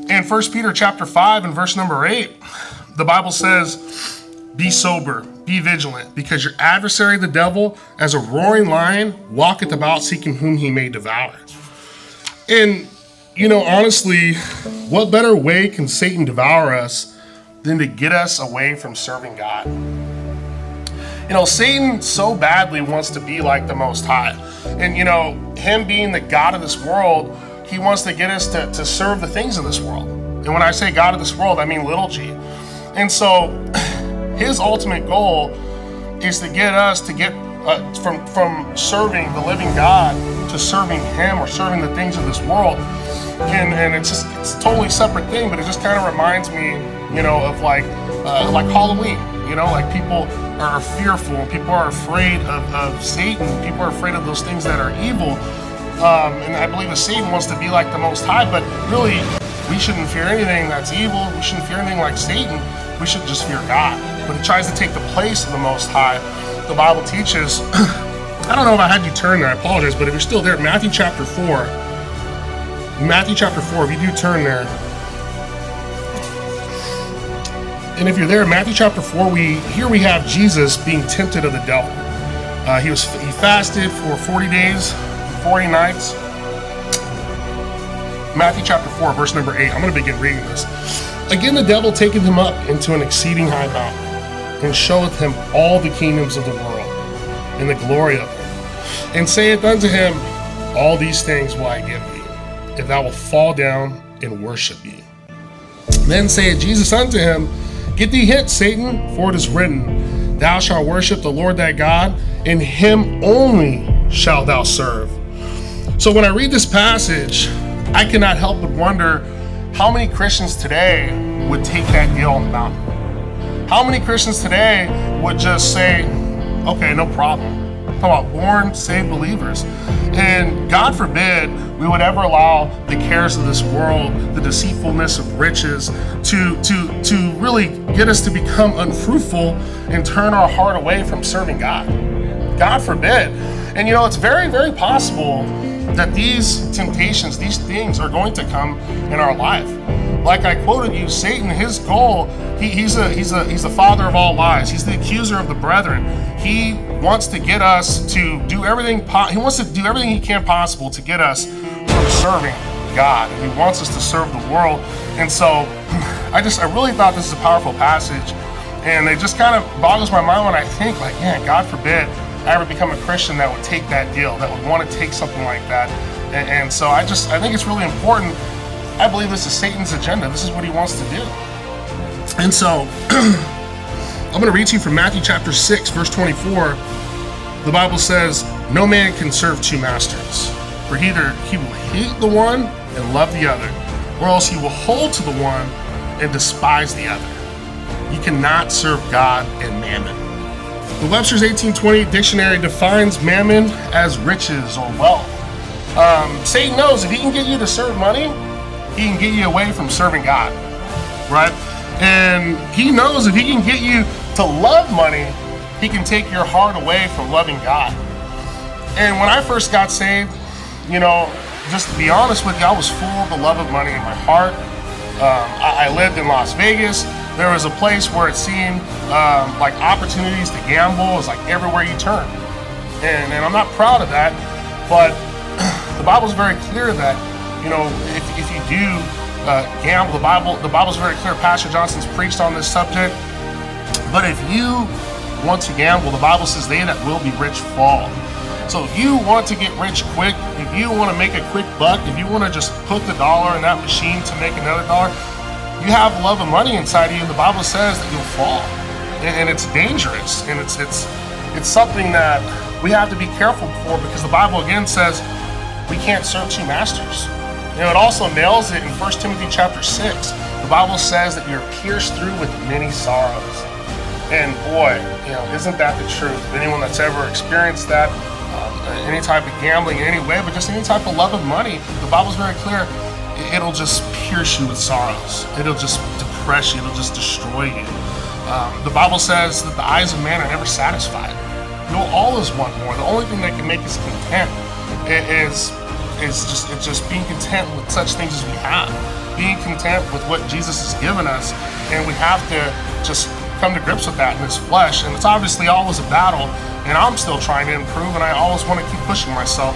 In 1 Peter chapter 5 and verse number 8, the Bible says, be sober, be vigilant, because your adversary, the devil, as a roaring lion, walketh about seeking whom he may devour. And, honestly, what better way can Satan devour us than to get us away from serving God? Satan so badly wants to be like the Most High. And, him being the God of this world, he wants to get us to serve the things of this world. And when I say God of this world, I mean little g. And so his ultimate goal is to get us to get from serving the living God to serving him or serving the things of this world. And it's a totally separate thing, but it just kind of reminds me, of like Halloween. Like people are fearful and people are afraid of Satan. People are afraid of those things that are evil. And I believe that Satan wants to be like the Most High, but really we shouldn't fear anything that's evil. We shouldn't fear anything like Satan. We should just fear God. But it tries to take the place of the Most High. The Bible teaches, I don't know if I had you turn there, I apologize, but if you're still there, Matthew chapter 4, if you do turn there, and if you're there, Matthew chapter 4, we have Jesus being tempted of the devil. He fasted for 40 days, 40 nights. Matthew chapter 4, verse number 8. I'm going to begin reading this. Again, the devil taketh him up into an exceeding high mountain, and showeth him all the kingdoms of the world, and the glory of them, and saith unto him, all these things will I give thee, if thou wilt fall down and worship me. Then saith Jesus unto him, get thee hence, Satan, for it is written, thou shalt worship the Lord thy God, and him only shalt thou serve. So when I read this passage, I cannot help but wonder how many Christians today would take that deal on the mountain. How many Christians today would just say, okay, no problem. Talk about born, saved believers. And God forbid we would ever allow the cares of this world, the deceitfulness of riches, to really get us to become unfruitful and turn our heart away from serving God. God forbid. And it's very, very possible that these temptations, these things are going to come in our life. Like I quoted you, Satan, his goal, he's the father of all lies. He's the accuser of the brethren. He wants to get us to do everything. He wants to do everything he can possible to get us from serving God. And he wants us to serve the world. And so I really thought this is a powerful passage. And it just kind of boggles my mind when I think, man, God forbid I ever become a Christian that would take that deal, that would want to take something like that. And so I think it's really important. I believe this is Satan's agenda. This is what he wants to do. And so I'm going to read to you from Matthew chapter 6, verse 24. The Bible says, no man can serve two masters, for either he will hate the one and love the other, or else he will hold to the one and despise the other. You cannot serve God and mammon. The Webster's 1820 dictionary defines mammon as riches or wealth. Satan knows if he can get you to serve money, he can get you away from serving God, right? And he knows if he can get you to love money, he can take your heart away from loving God. And when I first got saved, just to be honest with you, I was full of the love of money in my heart. I lived in Las Vegas. There was a place where it seemed like opportunities to gamble was like everywhere you turn. And I'm not proud of that, but the Bible's very clear that, if you do gamble, the Bible's very clear. Pastor Johnson's preached on this subject. But if you want to gamble, the Bible says they that will be rich fall. So if you want to get rich quick, if you want to make a quick buck, if you want to just put the dollar in that machine to make another dollar, you have love of money inside of you, and the Bible says that you'll fall. And it's dangerous, and it's something that we have to be careful for, because the Bible again says we can't serve two masters. It also nails it in 1 Timothy chapter 6. The Bible says that you're pierced through with many sorrows. And boy, isn't that the truth? Anyone that's ever experienced that, any type of gambling in any way, but just any type of love of money, the Bible's very clear. It'll just pierce you with sorrows. It'll just depress you. It'll just destroy you. The Bible says that the eyes of man are never satisfied. You'll always want more. The only thing that can make us content is just being content with such things as we have. being content with what Jesus has given us, and we have to just come to grips with that in this flesh. And it's obviously always a battle, and I'm still trying to improve, and I always want to keep pushing myself.